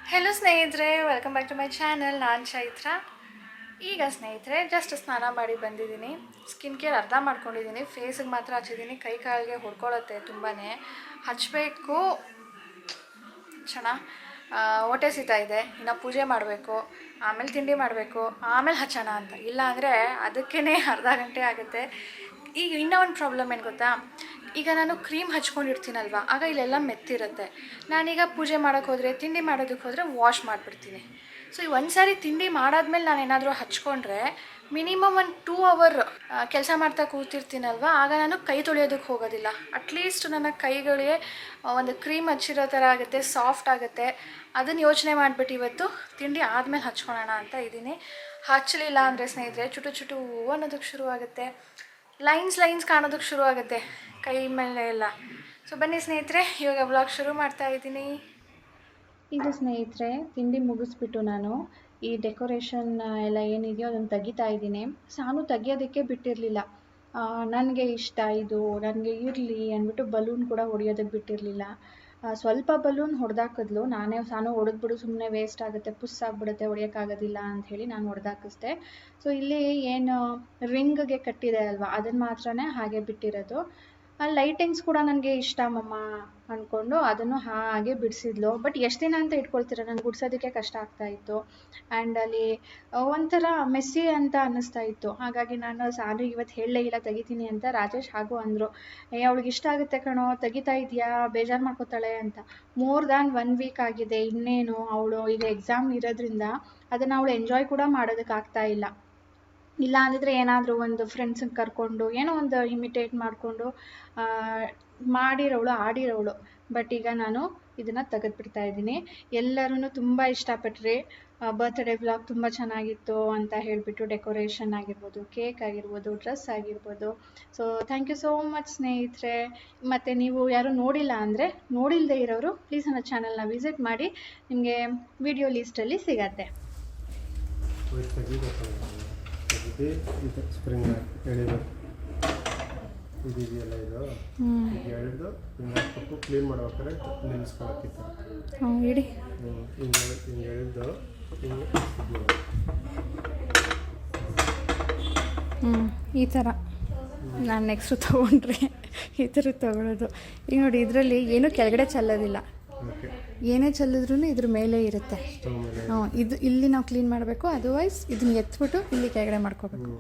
Hello ಸ್ನೇಹಿತರೆ, welcome back to my channel. ನಾನು ಚೈತ್ರ. ಈಗ ಸ್ನೇಹಿತರೆ ಜಸ್ಟ್ ಸ್ನಾನ ಮಾಡಿ ಬಂದಿದ್ದೀನಿ. ಸ್ಕಿನ್ ಕೇರ್ ಅರ್ಧ ಮಾಡ್ಕೊಂಡಿದ್ದೀನಿ. ಫೇಸಿಗೆ ಮಾತ್ರ ಹಚ್ಚಿದ್ದೀನಿ. ಕೈ ಕಾಲಿಗೆ ಹೊಡ್ಕೊಳ್ಳುತ್ತೆ ತುಂಬಾ. ಹಚ್ಚಬೇಕು ಚೆನ್ನಾಗಿ. ಹೊಟ್ಟೆ ಸೀತಾ ಇದೆ. ಇನ್ನು ಪೂಜೆ ಮಾಡಬೇಕು, ಆಮೇಲೆ ತಿಂಡಿ ಮಾಡಬೇಕು, ಆಮೇಲೆ ಹಚ್ಚೋಣ ಅಂತ. ಇಲ್ಲ ಅಂದರೆ ಅದಕ್ಕೇ ಅರ್ಧ ಗಂಟೆ ಆಗುತ್ತೆ. ಈಗ ಇನ್ನೂ ಒಂದು ಪ್ರಾಬ್ಲಮ್ ಏನು ಗೊತ್ತಾ, ಈಗ ನಾನು ಕ್ರೀಮ್ ಹಚ್ಕೊಂಡಿರ್ತೀನಲ್ವ, ಆಗ ಇಲ್ಲೆಲ್ಲ ಮೆತ್ತಿರುತ್ತೆ. ನಾನೀಗ ಪೂಜೆ ಮಾಡೋಕ್ಕೆ ಹೋದರೆ, ತಿಂಡಿ ಮಾಡೋದಕ್ಕೆ ಹೋದರೆ ವಾಶ್ ಮಾಡಿಬಿಡ್ತೀನಿ. ಸೊ ಈ ಒಂದು ಸಾರಿ ತಿಂಡಿ ಮಾಡಾದ್ಮೇಲೆ ನಾನು ಏನಾದರೂ ಹಚ್ಕೊಂಡ್ರೆ ಮಿನಿಮಮ್ ಒಂದು 2 ಅವರ್ ಕೆಲಸ ಮಾಡ್ತಾ ಕೂತಿರ್ತೀನಲ್ವ, ಆಗ ನಾನು ಕೈ ತೊಳೆಯೋದಕ್ಕೆ ಹೋಗೋದಿಲ್ಲ. ಅಟ್ಲೀಸ್ಟ್ ನನ್ನ ಕೈಗಳಿಗೆ ಒಂದು ಕ್ರೀಮ್ ಹಚ್ಚಿರೋ ಥರ ಆಗುತ್ತೆ, ಸಾಫ್ಟ್ ಆಗುತ್ತೆ. ಅದನ್ನು ಯೋಚನೆ ಮಾಡಿಬಿಟ್ಟು ಇವತ್ತು ತಿಂಡಿ ಆದಮೇಲೆ ಹಚ್ಕೊಳ್ಳೋಣ ಅಂತ ಇದ್ದೀನಿ. ಹಚ್ಚಲಿಲ್ಲ ಅಂದರೆ ಸ್ನೇಹಿತರೆ ಚುಟು ಚುಟು ಅನ್ನೋದಕ್ಕೆ ಶುರುವಾಗುತ್ತೆ, ಲೈನ್ಸ್ ಕಾಣೋದಕ್ಕೆ ಶುರು ಆಗುತ್ತೆ ಕೈ ಮೇಲೆ ಎಲ್ಲ. ಸೊ ಬನ್ನಿ ಸ್ನೇಹಿತರೆ, ಇವಾಗ ವ್ಲಾಗ್ ಶುರು ಮಾಡ್ತಾ ಇದ್ದೀನಿ. ಈಗ ಸ್ನೇಹಿತರೆ ತಿಂಡಿ ಮುಗಿಸ್ಬಿಟ್ಟು ನಾನು ಈ ಡೆಕೋರೇಷನ್ ಎಲ್ಲ ಏನಿದೆಯೋ ಅದನ್ನು ತೆಗಿತಾ ಇದ್ದೀನಿ. ಸಾನು ತೆಗಿಯೋದಕ್ಕೆ ಬಿಟ್ಟಿರಲಿಲ್ಲ. ನನಗೆ ಇಷ್ಟ ಇದು, ನನಗೆ ಇರಲಿ ಅಂದ್ಬಿಟ್ಟು ಬಲೂನ್ ಕೂಡ ಹೊಡೆಯೋದಕ್ಕೆ ಬಿಟ್ಟಿರಲಿಲ್ಲ. ಸ್ವಲ್ಪ ಬಲೂನ್ ಹೊಡೆದಾಕಿದ್ಲು. ನಾನೇ ಸಾನು ಹೊಡೆದ್ಬಿಡು, ಸುಮ್ಮನೆ ವೇಸ್ಟ್ ಆಗುತ್ತೆ, ಪುಸ್ ಆಗಿಬಿಡುತ್ತೆ, ಹೊಡೆಯೋಕ್ಕಾಗೋದಿಲ್ಲ ಅಂಥೇಳಿ ನಾನು ಹೊಡೆದಾಕಿಸ್ದೆ. ಸೊ ಇಲ್ಲಿ ಏನು ರಿಂಗ್ಗೆ ಕಟ್ಟಿದೆ ಅಲ್ವಾ, ಅದನ್ನು ಮಾತ್ರನೇ ಹಾಗೆ ಬಿಟ್ಟಿರೋದು. ಲೈಟಿಂಗ್ಸ್ ಕೂಡ ನನಗೆ ಇಷ್ಟ ಮಮ್ಮ ಅಂದ್ಕೊಂಡು ಅದನ್ನು ಹಾಗೆ ಬಿಡಿಸಿದ್ಲು. ಬಟ್ ಎಷ್ಟು ದಿನ ಅಂತ ಇಟ್ಕೊಳ್ತೀರ, ನನಗೆ ಗುಡ್ಸೋದಕ್ಕೆ ಕಷ್ಟ ಆಗ್ತಾಯಿತ್ತು. ಆ್ಯಂಡ್ ಅಲ್ಲಿ ಒಂಥರ ಮೆಸ್ಸಿ ಅಂತ ಅನ್ನಿಸ್ತಾ ಇತ್ತು. ಹಾಗಾಗಿ ನಾನು ಸಾನು ಇವತ್ತು ಹೇಳಲೇ ಇಲ್ಲ ತೆಗಿತೀನಿ ಅಂತ. ರಾಜೇಶ್ ಹಾಗೂ ಅಂದರು, ಅವಳಿಗೆ ಇಷ್ಟ ಆಗುತ್ತೆ ಕಣೋ, ತೆಗಿತಾ ಇದೆಯಾ, ಬೇಜಾರು ಮಾಡ್ಕೋತಾಳೆ ಅಂತ. ಮೋರ್ ದ್ಯಾನ್ 1 ವೀಕ್ ಆಗಿದೆ. ಇನ್ನೇನು ಅವಳು ಈಗ ಎಕ್ಸಾಮ್ ಇರೋದ್ರಿಂದ ಅದನ್ನು ಅವಳು ಎಂಜಾಯ್ ಕೂಡ ಮಾಡೋದಕ್ಕಾಗ್ತಾ ಇಲ್ಲ. ಇಲ್ಲ ಅಂದಿದ್ರೆ ಏನಾದರೂ ಒಂದು ಫ್ರೆಂಡ್ಸನ್ನ ಕರ್ಕೊಂಡು ಏನೋ ಒಂದು ಇಮಿಟೇಟ್ ಮಾಡಿಕೊಂಡು ಆಡಿರೋಳು. ಬಟ್ ಈಗ ನಾನು ಇದನ್ನು ತೆಗೆದುಬಿಡ್ತಾ ಇದ್ದೀನಿ. ಎಲ್ಲರೂ ತುಂಬ ಇಷ್ಟಪಟ್ರಿ. ಬರ್ತ್ಡೇ ವ್ಲಾಗ್ ತುಂಬ ಚೆನ್ನಾಗಿತ್ತು ಅಂತ ಹೇಳಿಬಿಟ್ಟು, ಡೆಕೋರೇಷನ್ ಆಗಿರ್ಬೋದು, ಕೇಕ್ ಆಗಿರ್ಬೋದು, ಡ್ರೆಸ್ ಆಗಿರ್ಬೋದು. So thank you so much ಸ್ನೇಹಿತರೆ. ಮತ್ತು ನೀವು ಯಾರು ನೋಡಿಲ್ಲ ಅಂದರೆ, ನೋಡಿಲ್ಲದೆ ಇರೋರು ಪ್ಲೀಸ್ ನನ್ನ ಚಾನಲ್ನ ವಿಸಿಟ್ ಮಾಡಿ, ನಿಮಗೆ ವಿಡಿಯೋ ಲೀಸ್ಟಲ್ಲಿ ಸಿಗತ್ತೆ. ಇದು ಸ್ಪ್ರಿಂಗ್ ಎಳಿಬೇಕು, ಇದೆಯಲ್ಲ ಇದು ಎಳೆದು ಹಿಂಗೆ ಹಾಕ್ಬಿಟ್ಟು ಕ್ಲೀನ್ ಮಾಡ್ಬೇಕಾದ್ರೆ ನಿಲ್ಲಿಸ್ಕೊಳಕ್ಕಿತ್ತು. ಇಡಿ ಹಿಂಗೆ ಎಳೆದು ಹಿಂಗೆ ಈ ಥರ ನಾನು ನೆಕ್ಸ್ಟು ತೊಗೊಂಡ್ರೆ ಈ ಥರ ತೊಗೊಳೋದು. ಈಗ ನೋಡಿ, ಇದರಲ್ಲಿ ಏನೂ ಕೆಳಗಡೆ ಚೆಲ್ಲೋದಿಲ್ಲ, ಏನೇ ಚೆಲ್ಲಿದ್ರೂ ಇದ್ರ ಮೇಲೆ ಇರುತ್ತೆ. ಇದು ಇಲ್ಲಿ ನಾವು ಕ್ಲೀನ್ ಮಾಡಬೇಕು, ಅದರ್ವೈಸ್ ಇದನ್ನ ಎತ್ಬಿಟ್ಟು ಇಲ್ಲಿ ಕೆಳಗಡೆ ಮಾಡ್ಕೋಬೇಕು.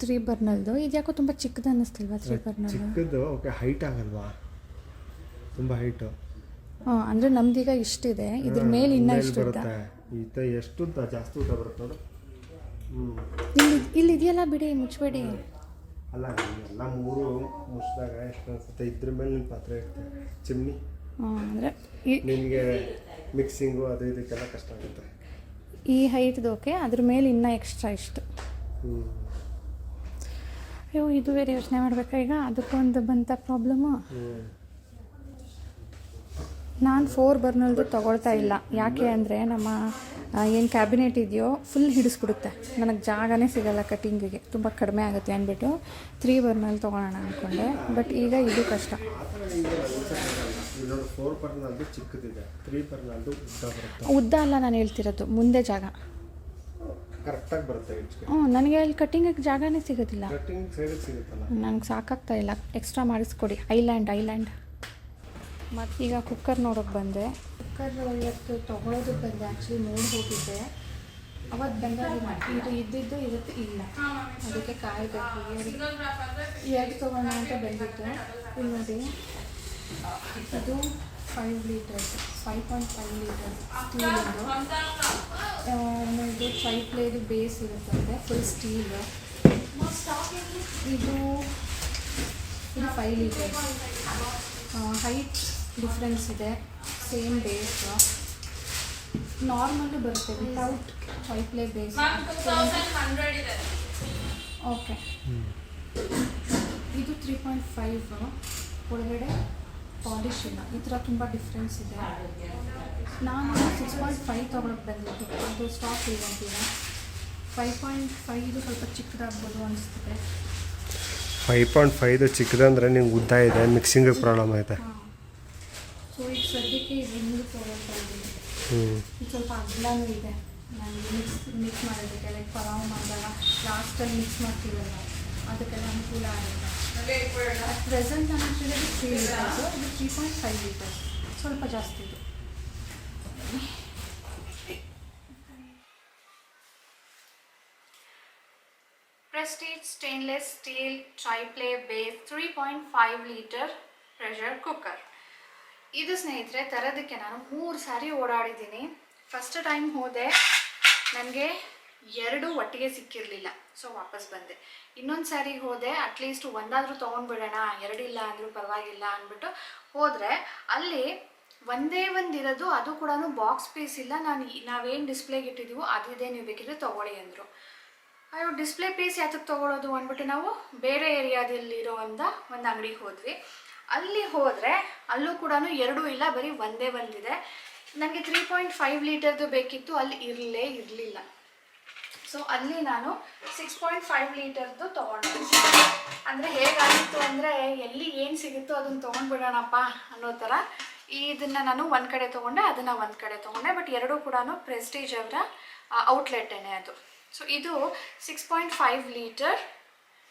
3 ಬರ್ನಲ್ದು ಇದು ಯಾಕೋ ತುಂಬ ಚಿಕ್ಕದು ಅನ್ನಿಸ್ತಿಲ್ವಾ? 3 ಬರ್ನಲ್ ಚಿಕ್ಕದು. ಓಕೆ, ಹೈಟ್ ಆಗಲ್ವಾ? ತುಂಬ ಹೈಟು. ಅಂದರೆ ನಮ್ದೀಗ ಇಷ್ಟಿದೆ, ಇದ್ರ ಮೇಲೆ ಇನ್ನೂ ಇಷ್ಟು ಬರುತ್ತೆ. ಎಷ್ಟು ಜಾಸ್ತಿ ಊಟ ಬರುತ್ತೆ ನೋಡು. ಇಲ್ಲಿ ಇದೆಯಲ್ಲ, ಬಿಡಿ, ಮುಚ್ಚಬೇಡಿ. ಅಲ್ಲ, ಎಲ್ಲ 3 ಮುಚ್ಚಿದಾಗ ಎಷ್ಟು ಅನಿಸುತ್ತೆ. ಇದ್ರ ಮೇಲೆ ನಿಮ್ಮ ಪಾತ್ರೆ ಇರ್ತದೆ, ಚಿಮ್ನಿ. ಅಂದರೆ ನಿಮಗೆ ಮಿಕ್ಸಿಂಗು ಅದು ಇದಕ್ಕೆಲ್ಲ ಕಷ್ಟ ಆಗುತ್ತೆ. ಈ ಹೈಟ್ದು ಓಕೆ, ಅದ್ರ ಮೇಲೆ ಇನ್ನೂ ಎಕ್ಸ್ಟ್ರಾ ಇಷ್ಟು. ಅಯ್ಯೋ, ಇದು ಬೇರೆ ಯೋಚನೆ ಮಾಡಬೇಕಾ ಈಗ. ಅದಕ್ಕೊಂದು ಬಂತ ಪ್ರಾಬ್ಲಮ್ಮು. ನಾನು 4 ಬರ್ನಲ್ದು ತೊಗೊಳ್ತಾ ಇಲ್ಲ. ಯಾಕೆ ಅಂದರೆ ನಮ್ಮ ಏನು ಕ್ಯಾಬಿನೆಟ್ ಇದೆಯೋ ಫುಲ್ ಹಿಡಿಸ್ಬಿಡುತ್ತೆ, ನನಗೆ ಜಾಗನೇ ಸಿಗೋಲ್ಲ ಕಟ್ಟಿಂಗಿಗೆ, ತುಂಬ ಕಡಿಮೆ ಆಗುತ್ತೆ ಅಂದ್ಬಿಟ್ಟು 3 ಬರ್ನಲ್ ತೊಗೊಳ್ಳೋಣ ಅಂದ್ಕೊಂಡೆ. ಬಟ್ ಈಗ ಇದು ಕಷ್ಟ. 4 ಬರ್ನಲ್ದು ಚಿಕ್ಕದಿದೆ, 3 ಬರ್ನಲ್ದು ಉದ್ದ ಅಲ್ಲ ನಾನು ಹೇಳ್ತಿರೋದು, ಮುಂದೆ ಜಾಗ ಕರೆಕ್ಟಾಗಿ ಬರುತ್ತೆ. ನನಗೆ ಅಲ್ಲಿ ಕಟ್ಟಿಂಗಿಗೆ ಜಾಗನೇ ಸಿಗೋದಿಲ್ಲ. ಕಟ್ಟಿಂಗ್ ಸೈಡಿಗೆ ಸಿಗುತ್ತಲ್ಲ, ನನಗೆ ಸಾಕಾಗ್ತಾ ಇಲ್ಲ. ಎಕ್ಸ್ಟ್ರಾ ಮಾಡಿಸ್ಕೊಡಿ. ಐಲ್ಯಾಂಡ್. ಮತ್ತು ಈಗ ಕುಕ್ಕರ್ ನೋಡೋಕೆ ಬಂದೆ. ಕುಕ್ಕರ್ ಇವತ್ತು ತೊಗೊಳೋದಕ್ಕೆ ಬಂದೆ. ಆ್ಯಕ್ಚುಲಿ ನೋಡಿ ಹೋಗಿದ್ದೆ, ಅವತ್ತು ಬಂದಾಗ ಇದು ಇದ್ದಿದ್ದು ಇವತ್ತು ಇಲ್ಲ, ಅದಕ್ಕೆ ಕಾಯಬೇಕು. 2 ತೊಗೊಳ್ಳೋಣ ಅಂತ ಬಂದಿತ್ತು. ಇಲ್ಲಿ ನೋಡಿ, ಇದು 5 ಲೀಟರ್ಸ್, 5.5 ಲೀಟರ್ಸ್ ಸ್ಟೀಲಿಂದು. ಇದು 5 ಪ್ಲೇದು ಬೇಸ್ ಇರುತ್ತದೆ, ಫುಲ್ ಸ್ಟೀಲು. ಇದು 5 ಲೀಟರ್ಸ್. ಹೈಟ್ ಡಿಫ್ರೆನ್ಸ್ ಇದೆ, ಸೇಮ್ ಬೇಸು. ನಾರ್ಮಲ್ಲು ಬರುತ್ತೆ ವಿತೌಟ್ 5 ಪ್ಲೇ ಬೇಸ್. ಓಕೆ, ಇದು 3.5. ಒಳಗಡೆ ಪಾಲಿಶ್ ಇಲ್ಲ. ಈ ಥರ ತುಂಬ ಡಿಫ್ರೆನ್ಸ್ ಇದೆ. ನಾನು 6.5 ತೊಗೊಳಕ್ಕೆ ಬಂದಿದ್ದು, ಅದು ಸ್ಟಾಕ್ ಇಲ್ಲಂತೀರ. 5.5 ಇದು ಸ್ವಲ್ಪ ಚಿಕ್ಕದಾಗ್ಬೋದು ಅನಿಸ್ತದೆ. 5.5 ಚಿಕ್ಕದಂದರೆ ನಿಮ್ಗೆ ಉದ್ದ ಇದೆ, ಮಿಕ್ಸಿಂಗ್ ಪ್ರಾಬ್ಲಮ್ ಐತೆ. ಸೊ ಈಗ ಸದ್ಯಕ್ಕೆ ಇದು ತೊಗೊಳ್ತಾ ಇದ್ದೀನಿ. ಇದು ಸ್ವಲ್ಪ ಅಗ್ಲನೂ ಇದೆ ನನಗೆ ಮಿಕ್ಸ್ ಮಾಡೋದಕ್ಕೆ ಲೈಕ್ ಪಲಾವ್ ಮಾಡಿದಾಗ ಲಾಸ್ಟಲ್ಲಿ ಮಿಕ್ಸ್ ಮಾಡ್ತೀವಲ್ಲ ಅದಕ್ಕೆಲ್ಲ ಅನುಕೂಲ ಆಗುತ್ತೆ. ಪ್ರೆಸೆಂಟ್ ನಾನು ಹಾಕಿರೋದು 3 ಲೀಟರ್ಸು, ಇದು 3.5 ಲೀಟರ್ಸ್, ಸ್ವಲ್ಪ ಜಾಸ್ತಿ ಇದು. Prestige stainless steel triply base 3.5 litre pressure cooker. ಇದು ಸ್ನೇಹಿತರೆ ತರೋದಕ್ಕೆ ನಾನು 3 ಸಾರಿ ಓಡಾಡಿದ್ದೀನಿ. ಫಸ್ಟ್ ಟೈಮ್ ಹೋದೆ, ನನಗೆ 2 ಒಟ್ಟಿಗೆ ಸಿಕ್ಕಿರಲಿಲ್ಲ, ಸೊ ವಾಪಸ್ ಬಂದೆ. ಇನ್ನೊಂದು ಸಾರಿ ಹೋದೆ, ಅಟ್ಲೀಸ್ಟ್ ಒಂದಾದರೂ ತೊಗೊಂಡ್ಬಿಡೋಣ, 2 ಇಲ್ಲ ಅಂದರೂ ಪರವಾಗಿಲ್ಲ ಅಂದ್ಬಿಟ್ಟು ಹೋದರೆ ಅಲ್ಲಿ ಒಂದೇ ಇರೋದು, ಅದು ಕೂಡ ಬಾಕ್ಸ್ ಪೀಸ್ ಇಲ್ಲ. ನಾವೇನು ಡಿಸ್ಪ್ಲೇಗೆ ಇಟ್ಟಿದ್ದೀವೋ ಅದಿದೆ, ನೀವು ಬೇಕಿದ್ರೆ ತೊಗೊಳ್ಳಿ ಅಂದರು. ಅಯ್ಯೋ ಡಿಸ್ಪ್ಲೇ ಪೀಸ್ ಯಾತಕ್ಕೆ ತೊಗೊಳ್ಳೋದು ಅಂದ್ಬಿಟ್ಟು ನಾವು ಬೇರೆ ಏರಿಯಾದಲ್ಲಿರೋ ಒಂದು ಅಂಗಡಿಗೆ ಹೋದ್ವಿ. ಅಲ್ಲಿ ಹೋದರೆ ಅಲ್ಲೂ ಕೂಡ 2 ಇಲ್ಲ, ಬರೀ ಒಂದೇ ಇದೆ. ನನಗೆ 3.5 ಲೀಟರ್ದು ಬೇಕಿತ್ತು, ಅಲ್ಲಿ ಇರಲಿಲ್ಲ. ಸೊ ಅಲ್ಲಿ ನಾನು 6.5 ಲೀಟರ್ದು ತೊಗೊಂಡೆ. ಅಂದರೆ ಹೇಗಾಗಿತ್ತು ಅಂದರೆ ಎಲ್ಲಿ ಏನು ಸಿಗುತ್ತೋ ಅದನ್ನು ತೊಗೊಂಡ್ಬಿಡೋಣಪ್ಪ ಅನ್ನೋ ಥರ. ಇದನ್ನು ನಾನು ಒಂದು ಕಡೆ ತೊಗೊಂಡೆ, ಅದನ್ನು ಒಂದು ಕಡೆ ತೊಗೊಂಡೆ. ಬಟ್ ಎರಡೂ ಕೂಡ ಪ್ರೆಸ್ಟೀಜ್ ಅವರ ಔಟ್ಲೆಟ್ಟೇನೆ ಅದು. ಸೊ ಇದು 6.5 ಲೀಟರ್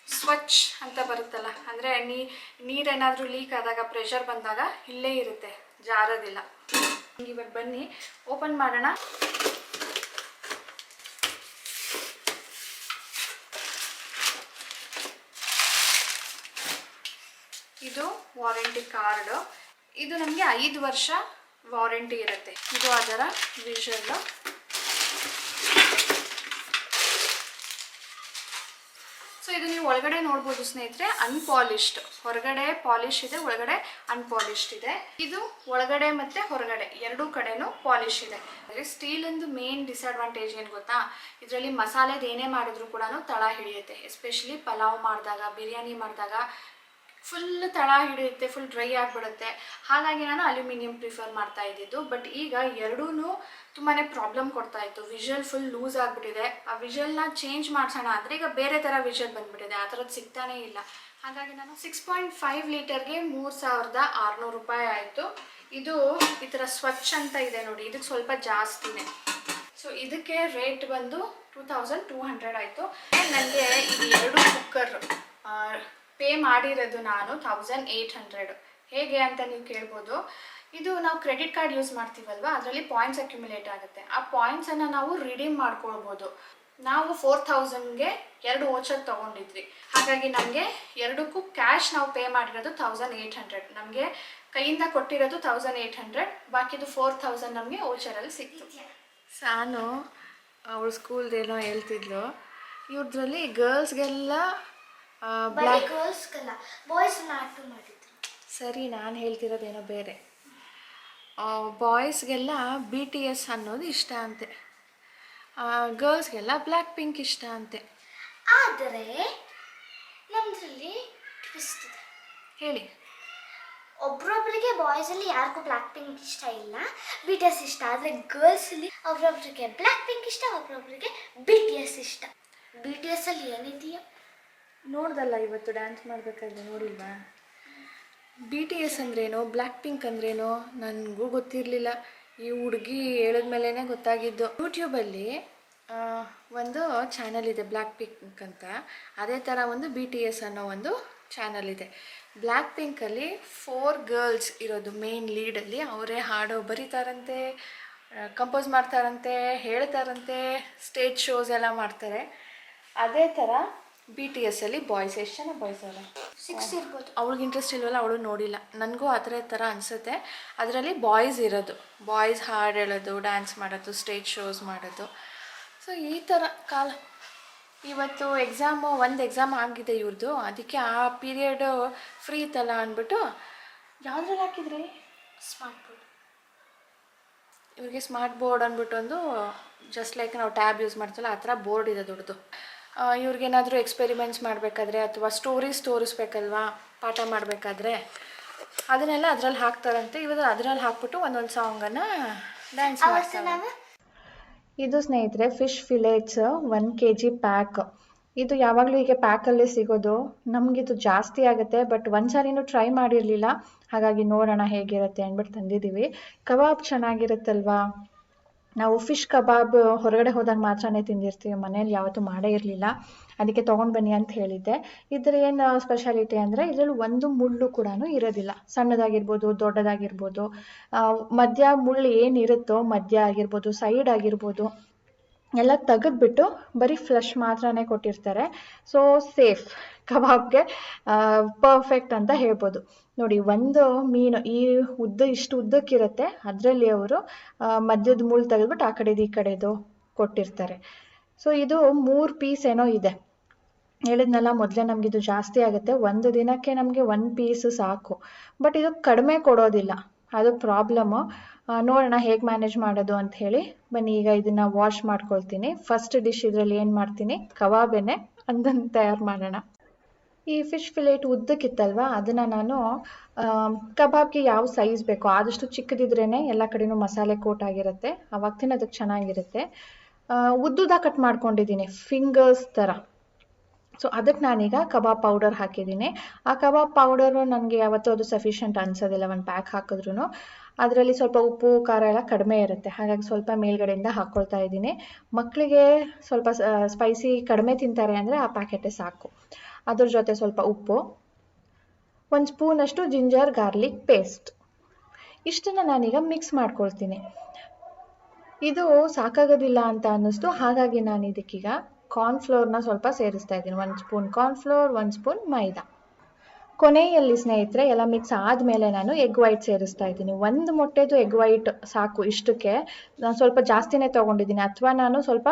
ಸ್ವಚ್ಛ್ ಅಂತ ಬರುತ್ತಲ್ಲ, ಅಂದರೆ ನೀರೇನಾದರೂ ಲೀಕ್ ಆದಾಗ, ಪ್ರೆಷರ್ ಬಂದಾಗ ಇಲ್ಲೇ ಇರುತ್ತೆ, ಜಾರೋದಿಲ್ಲ. ಇವಾಗ ಬನ್ನಿ ಓಪನ್ ಮಾಡೋಣ. ಇದು ವಾರಂಟಿ ಕಾರ್ಡ್. ಇದು ನಮಗೆ 5 ವರ್ಷ ವಾರಂಟಿ ಇರುತ್ತೆ. ಇದು ಅದರ ವಿಷಲ್. ಸೊ ಇದು ನೀವು ಒಳಗಡೆ ನೋಡ್ಬೋದು ಸ್ನೇಹಿತರೆ, ಅನ್ಪಾಲಿಶ್ಡ್. ಹೊರಗಡೆ ಪಾಲಿಶ್ ಇದೆ, ಒಳಗಡೆ ಅನ್ಪಾಲಿಶ್ಡ್ ಇದೆ. ಇದು ಒಳಗಡೆ ಮತ್ತು ಹೊರಗಡೆ ಎರಡೂ ಕಡೆನೂ ಪಾಲಿಶ್ ಇದೆ. ಸ್ಟೀಲಿಂದು ಮೇನ್ ಡಿಸ್ಅಡ್ವಾಂಟೇಜ್ ಏನು ಗೊತ್ತಾ, ಇದರಲ್ಲಿ ಮಸಾಲೆದು ಏನೇ ಮಾಡಿದ್ರು ಕೂಡ ತಳ ಹಿಡಿಯುತ್ತೆ. ಎಸ್ಪೆಷಲಿ ಪಲಾವ್ ಮಾಡಿದಾಗ, ಬಿರಿಯಾನಿ ಮಾಡಿದಾಗ ಫುಲ್ ತಳ ಹಿಡಿಯುತ್ತೆ, ಫುಲ್ ಡ್ರೈ ಆಗಿಬಿಡುತ್ತೆ. ಹಾಗಾಗಿ ನಾನು ಅಲ್ಯೂಮಿನಿಯಂ ಪ್ರಿಫರ್ ಮಾಡ್ತಾ ಇದ್ದಿದ್ದು. ಬಟ್ ಈಗ ಎರಡೂ ತುಂಬಾ ಪ್ರಾಬ್ಲಮ್ ಕೊಡ್ತಾ ಇತ್ತು. ವಿಷಲ್ ಫುಲ್ ಲೂಸ್ ಆಗಿಬಿಟ್ಟಿದೆ. ಆ ವಿಷಲ್ನ ಚೇಂಜ್ ಮಾಡಿಸೋಣ ಅಂದರೆ ಈಗ ಬೇರೆ ಥರ ವಿಷಲ್ ಬಂದುಬಿಟ್ಟಿದೆ, ಆ ಥರದ್ದು ಸಿಗ್ತಾನೇ ಇಲ್ಲ. ಹಾಗಾಗಿ ನಾನು 6.5 ಲೀಟರ್ಗೆ 3600 ರೂಪಾಯಿ ಆಯಿತು. ಇದು ಈ ಥರ ಸ್ವಚ್ಛ ಅಂತ ಇದೆ ನೋಡಿ, ಇದಕ್ಕೆ ಸ್ವಲ್ಪ ಜಾಸ್ತಿನೇ. ಸೊ ಇದಕ್ಕೆ ರೇಟ್ ಬಂದು 2200 ಆಯಿತು. ನನಗೆ ಇದು 2 ಕುಕ್ಕರ್ ಪೇ ಮಾಡಿರೋದು ನಾನು 1800. ಹೇಗೆ ಅಂತ ನೀವು ಕೇಳ್ಬೋದು. ಇದು ನಾವು ಕ್ರೆಡಿಟ್ ಕಾರ್ಡ್ ಯೂಸ್ ಮಾಡ್ತೀವಲ್ವ, ಅದರಲ್ಲಿ ಪಾಯಿಂಟ್ಸ್ ಅಕ್ಯುಮುಲೇಟ್ ಆಗುತ್ತೆ. ಆ ಪಾಯಿಂಟ್ಸನ್ನು ನಾವು ರಿಡೀಮ್ ಮಾಡ್ಕೊಳ್ಬೋದು. ನಾವು 4000ಗೆ 2 ವೋಚರ್ ತೊಗೊಂಡಿದ್ವಿ. ಹಾಗಾಗಿ ನಮಗೆ 2ಕ್ಕೂ ಕ್ಯಾಶ್ ನಾವು ಪೇ ಮಾಡಿರೋದು 1800. ನಮಗೆ ಕೈಯಿಂದ ಕೊಟ್ಟಿರೋದು 1800, ಬಾಕಿದು 4000 ನಮಗೆ ವೋಚರಲ್ಲಿ ಸಿಕ್ತು. ಸಾನು ಅವಳು ಸ್ಕೂಲ್ದೇನೋ ಹೇಳ್ತಿದ್ಲು, ಇವ್ರದ್ರಲ್ಲಿ ಗರ್ಲ್ಸ್ಗೆಲ್ಲ ಸರಿ, ನಾನು ಹೇಳ್ತಿರೋದೇನೋ ಬೇರೆ. ಬಾಯ್ಸ್ಗೆಲ್ಲ BTS ಅನ್ನೋದು ಇಷ್ಟ ಅಂತೆ, ಗರ್ಲ್ಸ್ಗೆಲ್ಲ ಬ್ಲ್ಯಾಕ್ ಪಿಂಕ್ ಇಷ್ಟ ಅಂತೆ. ಆದರೆ ನಮ್ಮದ್ರಲ್ಲಿ ಟ್ವಿಸ್ಟ್ ಇದೆ. ಹೇಳಿ. ಒಬ್ರೊಬ್ರಿಗೆ ಬಾಯ್ಸಲ್ಲಿ ಯಾರಿಗೂ ಬ್ಲ್ಯಾಕ್ ಪಿಂಕ್ ಇಷ್ಟ ಇಲ್ಲ, BTS ಇಷ್ಟ. ಆದರೆ ಗರ್ಲ್ಸಲ್ಲಿ ಒಬ್ರೊಬ್ರಿಗೆ ಬ್ಲ್ಯಾಕ್ ಪಿಂಕ್ ಇಷ್ಟ, ಒಬ್ರೊಬ್ರಿಗೆ BTS ಇಷ್ಟ. BTSಲ್ಲಿ ಏನಿದೆಯಾ ನೋಡ್ದಲ್ಲ ಇವತ್ತು ಡ್ಯಾನ್ಸ್ ಮಾಡಬೇಕಾದ್ರೆ, ನೋಡಿಲ್ವಾ? BTS ಅಂದ್ರೇನೋ, ಬ್ಲ್ಯಾಕ್ ಪಿಂಕ್ ಅಂದ್ರೇನೋ ನನಗೂ ಗೊತ್ತಿರಲಿಲ್ಲ. ಈ ಹುಡುಗಿ ಹೇಳಿದ್ಮೇಲೆ ಗೊತ್ತಾಗಿದ್ದು. ಯೂಟ್ಯೂಬಲ್ಲಿ ಒಂದು ಚಾನಲ್ ಇದೆ ಬ್ಲ್ಯಾಕ್ ಪಿಂಕ್ ಅಂತ, ಅದೇ ಥರ ಒಂದು BTS ಅನ್ನೋ ಒಂದು ಚಾನಲ್ ಇದೆ. ಬ್ಲ್ಯಾಕ್ ಪಿಂಕಲ್ಲಿ 4 ಗರ್ಲ್ಸ್ ಇರೋದು ಮೇನ್ ಲೀಡಲ್ಲಿ. ಅವರೇ ಹಾಡು ಬರೀತಾರಂತೆ, ಕಂಪೋಸ್ ಮಾಡ್ತಾರಂತೆ, ಹೇಳ್ತಾರಂತೆ, ಸ್ಟೇಜ್ ಶೋಸ್ ಎಲ್ಲ ಮಾಡ್ತಾರೆ. ಅದೇ ಥರ BTSಲ್ಲಿ ಬಾಯ್ಸ್. ಎಷ್ಟು ಜನ ಬಾಯ್ಸ್ ಅಲ್ಲ? 6 ಇರ್ಬೋದು. ಅವಳಿಗೆ ಇಂಟ್ರೆಸ್ಟ್ ಇಲ್ವಲ್ಲ, ಅವಳು ನೋಡಿಲ್ಲ. ನನಗೂ ಆ ಥರ ಅನಿಸುತ್ತೆ. ಅದರಲ್ಲಿ ಬಾಯ್ಸ್ ಇರೋದು, ಬಾಯ್ಸ್ ಹಾಡು ಹೇಳೋದು, ಡ್ಯಾನ್ಸ್ ಮಾಡೋದು, ಸ್ಟೇಜ್ ಶೋಸ್ ಮಾಡೋದು. ಸೊ ಈ ಥರ ಕಾಲ. ಇವತ್ತು ಒಂದು ಎಕ್ಸಾಮ್ ಆಗಿದೆ ಇವ್ರದ್ದು, ಅದಕ್ಕೆ ಆ ಪೀರಿಯಡು ಫ್ರೀ ಇತ್ತಲ್ಲ ಅಂದ್ಬಿಟ್ಟು ಯಾವುದ್ರಲ್ಲಿ ಹಾಕಿದ್ರಿ? Smart board. ಇವ್ರಿಗೆ ಸ್ಮಾರ್ಟ್ ಬೋರ್ಡ್ ಅಂದ್ಬಿಟ್ಟು ಒಂದು ಜಸ್ಟ್ ಲೈಕ್ ನಾವು ಟ್ಯಾಬ್ ಯೂಸ್ ಮಾಡ್ತೀವಲ್ಲ ಆ ಥರ ಬೋರ್ಡ್ ಇದೆ ದೊಡ್ಡದು. ಇವ್ರಿಗೇನಾದರೂ ಎಕ್ಸ್ಪೆರಿಮೆಂಟ್ಸ್ ಮಾಡಬೇಕಾದ್ರೆ ಅಥವಾ ಸ್ಟೋರೀಸ್ ತೋರಿಸ್ಬೇಕಲ್ವಾ ಪಾಠ ಮಾಡಬೇಕಾದ್ರೆ, ಅದನ್ನೆಲ್ಲ ಅದರಲ್ಲಿ ಹಾಕ್ತಾರಂತೆ. ಇವಾಗ ಅದರಲ್ಲಿ ಹಾಕ್ಬಿಟ್ಟು ಒಂದೊಂದು ಸಾಂಗನ್ನು ಡ್ಯಾನ್ಸ್ ಮಾಡ್ತಾರೆ. ಇದು ಸ್ನೇಹಿತರೆ ಫಿಶ್ ಫಿಲೆಟ್ಸ್ 1 kg ಪ್ಯಾಕ್. ಇದು ಯಾವಾಗಲೂ ಹೀಗೆ ಪ್ಯಾಕಲ್ಲೇ ಸಿಗೋದು. ನಮಗಿದು ಜಾಸ್ತಿ ಆಗುತ್ತೆ, ಬಟ್ ಒಂದು ಸಾರಿನೂ ಟ್ರೈ ಮಾಡಿರಲಿಲ್ಲ. ಹಾಗಾಗಿ ನೋಡೋಣ ಹೇಗಿರುತ್ತೆ ಅಂದ್ಬಿಟ್ಟು ತಂದಿದ್ದೀವಿ. ಕಬಾಬ್ ಚೆನ್ನಾಗಿರುತ್ತಲ್ವಾ, ನಾವು ಫಿಶ್ ಕಬಾಬ್ ಹೊರಗಡೆ ಹೋದಾಗ ಮಾತ್ರನೇ ತಿಂದಿರ್ತೀವಿ, ಮನೇಲಿ ಯಾವತ್ತೂ ಮಾಡೇ ಇರಲಿಲ್ಲ. ಅದಕ್ಕೆ ತೊಗೊಂಡು ಬನ್ನಿ ಅಂತ ಹೇಳಿದ್ದೆ. ಇದ್ರ ಏನು ಸ್ಪೆಷಾಲಿಟಿ ಅಂದರೆ ಇದರಲ್ಲಿ ಒಂದು ಮುಳ್ಳು ಕೂಡ ಇರೋದಿಲ್ಲ. ಸಣ್ಣದಾಗಿರ್ಬೋದು, ದೊಡ್ಡದಾಗಿರ್ಬೋದು, ಮಧ್ಯ ಮುಳ್ಳು ಏನಿರುತ್ತೋ ಮಧ್ಯ ಆಗಿರ್ಬೋದು, ಸೈಡ್ ಆಗಿರ್ಬೋದು, ಎಲ್ಲ ತೆಗೆದ್ಬಿಟ್ಟು ಬರೀ ಫ್ಲೆಶ್ ಮಾತ್ರನೇ ಕೊಟ್ಟಿರ್ತಾರೆ. ಸೊ ಸೇಫ್, ಕಬಾಬ್ಗೆ ಪರ್ಫೆಕ್ಟ್ ಅಂತ ಹೇಳ್ಬೋದು. ನೋಡಿ, ಒಂದು ಮೀನು ಈ ಇಷ್ಟು ಉದ್ದಕ್ಕಿರುತ್ತೆ, ಅದರಲ್ಲಿ ಅವರು ಮಧ್ಯದ ಮುಳ್ಳು ತೆಗೆದ್ಬಿಟ್ಟು ಆ ಕಡೆದು ಈ ಕಡೆದು ಕೊಟ್ಟಿರ್ತಾರೆ. ಸೊ ಇದು 3 ಪೀಸ್ ಏನೋ ಇದೆ. ಹೇಳಿದ್ನಲ್ಲ ಮೊದಲೇ ನಮಗಿದು ಜಾಸ್ತಿ ಆಗುತ್ತೆ, ಒಂದು ದಿನಕ್ಕೆ ನಮಗೆ 1 ಪೀಸು ಸಾಕು. ಬಟ್ ಇದು ಕಡಿಮೆ ಕೊಡೋದಿಲ್ಲ, ಅದು ಪ್ರಾಬ್ಲಮ್ಮು. ನೋಡೋಣ ಹೇಗೆ ಮ್ಯಾನೇಜ್ ಮಾಡೋದು ಅಂತ ಹೇಳಿ. ಬನ್ನಿ ಈಗ ಇದನ್ನು ವಾಶ್ ಮಾಡ್ಕೊಳ್ತೀನಿ. ಫಸ್ಟ್ ಡಿಶ್ ಇದರಲ್ಲಿ ಏನು ಮಾಡ್ತೀನಿ, ಕಬಾಬೇನೆ ಅದನ್ನು ತಯಾರು ಮಾಡೋಣ. ಈ ಫಿಶ್ ಫಿಲೇಟ್ ಉದ್ದಕ್ಕಿತ್ತಲ್ವ, ಅದನ್ನು ನಾನು ಕಬಾಬ್ಗೆ ಯಾವ ಸೈಜ್ ಬೇಕೋ ಆದಷ್ಟು ಚಿಕ್ಕದಿದ್ರೇ ಎಲ್ಲ ಕಡೆನೂ ಮಸಾಲೆ ಕೋಟ್ ಆಗಿರುತ್ತೆ, ಆವಾಗ ತಿನ್ನೋದಕ್ಕೆ ಚೆನ್ನಾಗಿರುತ್ತೆ. ಉದ್ದುದ ಕಟ್ ಮಾಡ್ಕೊಂಡಿದ್ದೀನಿ, ಫಿಂಗರ್ಸ್ ಥರ. ಸೊ ಅದಕ್ಕೆ ನಾನೀಗ ಕಬಾಬ್ ಪೌಡರ್ ಹಾಕಿದ್ದೀನಿ. ಆ ಕಬಾಬ್ ಪೌಡರು ನನಗೆ ಯಾವತ್ತೂ ಅದು ಸಫಿಷಿಯೆಂಟ್ ಅನ್ಸೋದಿಲ್ಲ, ಒಂದು ಪ್ಯಾಕ್ ಹಾಕಿದ್ರೂ. ಅದರಲ್ಲಿ ಸ್ವಲ್ಪ ಉಪ್ಪು ಖಾರ ಎಲ್ಲ ಕಡಿಮೆ ಇರುತ್ತೆ, ಹಾಗಾಗಿ ಸ್ವಲ್ಪ ಮೇಲ್ಗಡೆಯಿಂದ ಹಾಕ್ಕೊಳ್ತಾ ಇದ್ದೀನಿ. ಮಕ್ಕಳಿಗೆ ಸ್ವಲ್ಪ ಸ್ಪೈಸಿ ಕಡಿಮೆ ತಿಂತಾರೆ ಅಂದರೆ ಆ ಪ್ಯಾಕೆಟೇ ಸಾಕು. ಅದ್ರ ಜೊತೆ ಸ್ವಲ್ಪ ಉಪ್ಪು, 1 ಸ್ಪೂನಷ್ಟು ಜಿಂಜರ್ ಗಾರ್ಲಿಕ್ ಪೇಸ್ಟ್, ಇಷ್ಟನ್ನು ನಾನೀಗ ಮಿಕ್ಸ್ ಮಾಡ್ಕೊಳ್ತೀನಿ. ಇದು ಸಾಕಾಗೋದಿಲ್ಲ ಅಂತ ಅನ್ನಿಸ್ತು, ಹಾಗಾಗಿ ನಾನು ಇದಕ್ಕೀಗ ಕಾರ್ನ್ಫ್ಲೋರ್ನ ಸ್ವಲ್ಪ ಸೇರಿಸ್ತಾ ಇದ್ದೀನಿ. 1 ಸ್ಪೂನ್ ಕಾರ್ನ್ಫ್ಲೋರ್, 1 ಸ್ಪೂನ್ ಮೈದಾ. ಕೊನೆಯಲ್ಲಿ ಸ್ನೇಹಿತರೆ ಎಲ್ಲ ಮಿಕ್ಸ್ ಆದಮೇಲೆ ನಾನು ಎಗ್ ವೈಟ್ ಸೇರಿಸ್ತಾ ಇದ್ದೀನಿ. 1 ಮೊಟ್ಟೆದು ಎಗ್ ವೈಟ್ ಸಾಕು. ಇಷ್ಟಕ್ಕೆ ನಾನು ಸ್ವಲ್ಪ ಜಾಸ್ತಿನೇ ತೊಗೊಂಡಿದ್ದೀನಿ, ಅಥವಾ ನಾನು ಸ್ವಲ್ಪ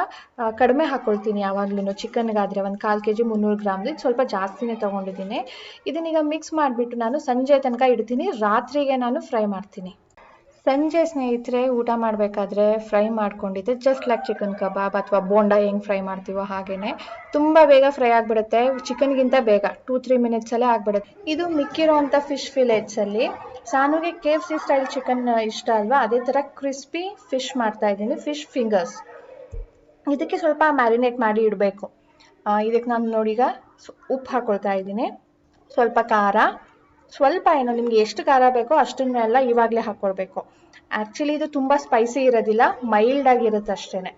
ಕಡಿಮೆ ಹಾಕ್ಕೊಳ್ತೀನಿ ಯಾವಾಗಲೂ. ಚಿಕನ್ಗಾದರೆ 1/4 kg 300 ಗ್ರಾಮ್ದು, ಸ್ವಲ್ಪ ಜಾಸ್ತಿನೇ ತೊಗೊಂಡಿದ್ದೀನಿ. ಇದನ್ನೀಗ ಮಿಕ್ಸ್ ಮಾಡಿಬಿಟ್ಟು ನಾನು ಸಂಜೆ ತನಕ ಇಡ್ತೀನಿ, ರಾತ್ರಿಗೆ ನಾನು ಫ್ರೈ ಮಾಡ್ತೀನಿ. ಸಂಜೆ ಸ್ನೇಹಿತರೆ ಊಟ ಮಾಡಬೇಕಾದ್ರೆ ಫ್ರೈ ಮಾಡ್ಕೊಂಡಿದ್ದೆ, ಜಸ್ಟ್ ಲೈಕ್ ಚಿಕನ್ ಕಬಾಬ್ ಅಥವಾ ಬೋಂಡಾ ಹೆಂಗೆ ಫ್ರೈ ಮಾಡ್ತೀವೋ ಹಾಗೇ ತುಂಬ ಬೇಗ ಫ್ರೈ ಆಗಿಬಿಡುತ್ತೆ. ಚಿಕನ್ಗಿಂತ ಬೇಗ 2-3 ಮಿನಿಟ್ಸಲ್ಲೇ ಆಗಿಬಿಡುತ್ತೆ. ಇದು ಮಿಕ್ಕಿರೋಂಥ ಫಿಶ್ ಫಿಲೆಟ್ಸಲ್ಲಿ ಸಾನುಗೆ KFC ಸ್ಟೈಲ್ ಚಿಕನ್ ಇಷ್ಟ ಅಲ್ವಾ, ಅದೇ ಥರ ಕ್ರಿಸ್ಪಿ ಫಿಶ್ ಮಾಡ್ತಾಯಿದ್ದೀನಿ, ಫಿಶ್ ಫಿಂಗರ್ಸ್. ಇದಕ್ಕೆ ಸ್ವಲ್ಪ ಮ್ಯಾರಿನೇಟ್ ಮಾಡಿ ಇಡಬೇಕು. ಇದಕ್ಕೆ ನಾನು ನೋಡೀಗ ಉಪ್ಪು ಹಾಕ್ಕೊಳ್ತಾ ಇದ್ದೀನಿ, ಸ್ವಲ್ಪ ಖಾರ, ಸ್ವಲ್ಪ ಏನು ನಿಮ್ಗೆ ಎಷ್ಟು ಖಾರ ಬೇಕೋ ಅಷ್ಟನ್ನೆಲ್ಲ ಇವಾಗಲೇ ಹಾಕ್ಕೊಳ್ಬೇಕು. ಆ್ಯಕ್ಚುಲಿ ಇದು ತುಂಬ ಸ್ಪೈಸಿ ಇರೋದಿಲ್ಲ, ಮೈಲ್ಡ್ ಆಗಿರುತ್ತೆ ಅಷ್ಟೇ.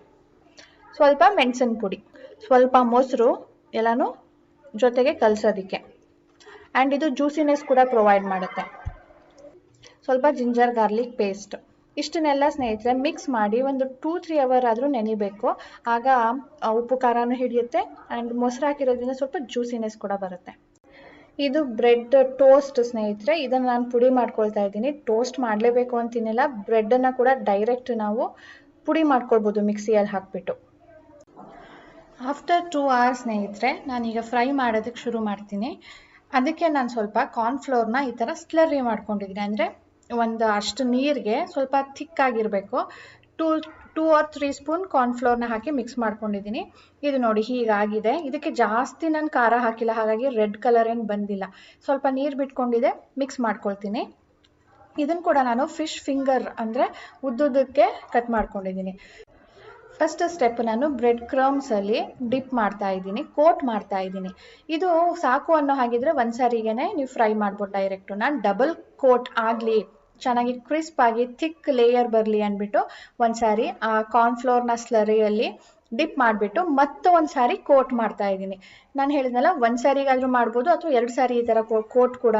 ಸ್ವಲ್ಪ ಮೆಣಸಿನ ಪುಡಿ, ಸ್ವಲ್ಪ ಮೊಸರು, ಎಲ್ಲನೂ ಜೊತೆಗೆ ಕಲಸೋದಕ್ಕೆ. ಆ್ಯಂಡ್ ಇದು ಜ್ಯೂಸಿನೆಸ್ ಕೂಡ ಪ್ರೊವೈಡ್ ಮಾಡುತ್ತೆ. ಸ್ವಲ್ಪ ಜಿಂಜರ್ ಗಾರ್ಲಿಕ್ ಪೇಸ್ಟ್, ಇಷ್ಟನ್ನೆಲ್ಲ ಸ್ನೇಹಿತರೆ ಮಿಕ್ಸ್ ಮಾಡಿ ಒಂದು 2-3 ಅವರ್ ಆದರೂ ನೆನಿಬೇಕು. ಆಗ ಉಪ್ಪು ಖಾರನೂ ಹಿಡಿಯುತ್ತೆ ಆ್ಯಂಡ್ ಮೊಸರು ಹಾಕಿರೋದ್ರಿಂದ ಸ್ವಲ್ಪ ಜ್ಯೂಸಿನೆಸ್ ಕೂಡ ಬರುತ್ತೆ. ಇದು ಬ್ರೆಡ್ ಟೋಸ್ಟ್ ಸ್ನೇಹಿತರೆ, ಇದನ್ನು ನಾನು ಪುಡಿ ಮಾಡ್ಕೊಳ್ತಾ ಇದ್ದೀನಿ. ಟೋಸ್ಟ್ ಮಾಡಲೇಬೇಕು ಅಂತಿನಿಲ್ಲ, ಬ್ರೆಡ್ಡನ್ನು ಕೂಡ ಡೈರೆಕ್ಟ್ ನಾವು ಪುಡಿ ಮಾಡ್ಕೊಳ್ಬೋದು ಮಿಕ್ಸಿಯಲ್ಲಿ ಹಾಕಿಬಿಟ್ಟು. ಆಫ್ಟರ್ 2 hours ಸ್ನೇಹಿತರೆ ನಾನೀಗ ಫ್ರೈ ಮಾಡೋದಕ್ಕೆ ಶುರು ಮಾಡ್ತೀನಿ. ಅದಕ್ಕೆ ನಾನು ಸ್ವಲ್ಪ ಕಾರ್ನ್ಫ್ಲೋರ್ನ ಈ ಥರ ಸ್ಲರ್ರಿ ಮಾಡ್ಕೊಂಡಿದ್ದೀನಿ, ಅಂದರೆ ಅಷ್ಟು ನೀರಿಗೆ ಸ್ವಲ್ಪ ಥಿಕ್ಕಾಗಿರಬೇಕು. 2 or 3 ಸ್ಪೂನ್ ಕಾರ್ನ್ಫ್ಲೋರ್ನ ಹಾಕಿ ಮಿಕ್ಸ್ ಮಾಡ್ಕೊಂಡಿದ್ದೀನಿ. ಇದು ನೋಡಿ ಹೀಗಾಗಿದೆ. ಇದಕ್ಕೆ ಜಾಸ್ತಿ ನಾನು ಖಾರ ಹಾಕಿಲ್ಲ, ಹಾಗಾಗಿ ರೆಡ್ ಕಲರ್ ಏನು ಬಂದಿಲ್ಲ. ಸ್ವಲ್ಪ ನೀರು ಬಿಟ್ಕೊಂಡಿದೆ, ಮಿಕ್ಸ್ ಮಾಡ್ಕೊಳ್ತೀನಿ. ಇದನ್ನು ಕೂಡ ನಾನು ಫಿಶ್ ಫಿಂಗರ್ ಅಂದರೆ ಉದ್ದುದಕ್ಕೆ ಕಟ್ ಮಾಡ್ಕೊಂಡಿದ್ದೀನಿ. ಫಸ್ಟ್ ಸ್ಟೆಪ್ ನಾನು ಬ್ರೆಡ್ ಕ್ರಮ್ಸಲ್ಲಿ ಡಿಪ್ ಮಾಡ್ತಾ ಇದ್ದೀನಿ, ಕೋಟ್ ಮಾಡ್ತಾ ಇದ್ದೀನಿ. ಇದು ಸಾಕು ಅನ್ನೋ ಹಾಗಿದ್ರೆ ಒಂದು ಸಾರಿಗೇ ನೀವು ಫ್ರೈ ಮಾಡ್ಬೋದು ಡೈರೆಕ್ಟು. ನಾನು ಡಬಲ್ ಕೋಟ್ ಆಗಲಿ, ಚೆನ್ನಾಗಿ ಕ್ರಿಸ್ಪ್ ಆಗಿ ಥಿಕ್ ಲೇಯರ್ ಬರಲಿ ಅಂದ್ಬಿಟ್ಟು ಒಂದು ಸಾರಿ ಆ ಕಾರ್ನ್ಫ್ಲೋರ್ನ ಸ್ಲರಿಯಲ್ಲಿ ಡಿಪ್ ಮಾಡಿಬಿಟ್ಟು ಮತ್ತೆ ಒಂದು ಸಾರಿ ಕೋಟ್ ಮಾಡ್ತಾ ಇದ್ದೀನಿ. ನಾನು ಹೇಳಿದ್ನಲ್ಲ, 1 ಸಾರಿಗಾದರೂ ಮಾಡ್ಬೋದು ಅಥವಾ 2 ಸಾರಿ ಈ ಥರ ಕೋಟ್ ಕೂಡ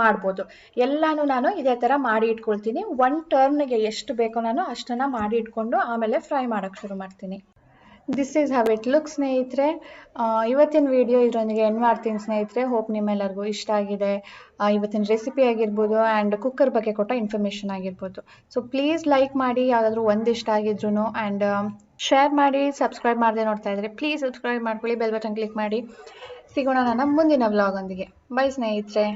ಮಾಡ್ಬೋದು. ಎಲ್ಲನೂ ನಾನು ಇದೇ ಥರ ಮಾಡಿ ಇಟ್ಕೊಳ್ತೀನಿ. 1 ಟರ್ನ್ಗೆ ಎಷ್ಟು ಬೇಕೋ ನಾನು ಅಷ್ಟನ್ನು ಮಾಡಿ ಇಟ್ಕೊಂಡು ಆಮೇಲೆ ಫ್ರೈ ಮಾಡೋಕ್ಕೆ ಶುರು ಮಾಡ್ತೀನಿ. This is how it look ಸ್ನೇಹಿತರೆ. ಇವತ್ತಿನ ವಿಡಿಯೋ ಇದರೊಂದಿಗೆ ಎಂಡ್ ಮಾಡ್ತೀನಿ ಸ್ನೇಹಿತರೆ. ಹೋಪ್ ನಿಮ್ಮೆಲ್ಲರಿಗೂ ಇಷ್ಟ ಆಗಿದೆ. ಇವತ್ತಿನ ರೆಸಿಪಿ ಆಗಿರ್ಬೋದು ಆ್ಯಂಡ್ ಕುಕ್ಕರ್ ಬಗ್ಗೆ ಕೊಟ್ಟ ಇನ್ಫಾರ್ಮೇಷನ್ ಆಗಿರ್ಬೋದು. ಸೊ ಪ್ಲೀಸ್ ಲೈಕ್ ಮಾಡಿ, ಯಾವುದಾದ್ರೂ ಒಂದು ಇಷ್ಟ ಆಗಿದ್ರು, ಆ್ಯಂಡ್ ಶೇರ್ ಮಾಡಿ. ಸಬ್ಸ್ಕ್ರೈಬ್ ಮಾಡದೆ ನೋಡ್ತಾ ಇದ್ದರೆ ಪ್ಲೀಸ್ ಸಬ್ಸ್ಕ್ರೈಬ್ ಮಾಡ್ಕೊಳ್ಳಿ, ಬೆಲ್ ಬಟನ್ ಕ್ಲಿಕ್ ಮಾಡಿ. ಸಿಗೋಣ ನನ್ನ ಮುಂದಿನ ವ್ಲಾಗ್ ಒಂದಿಗೆ. ಬೈ ಸ್ನೇಹಿತರೆ.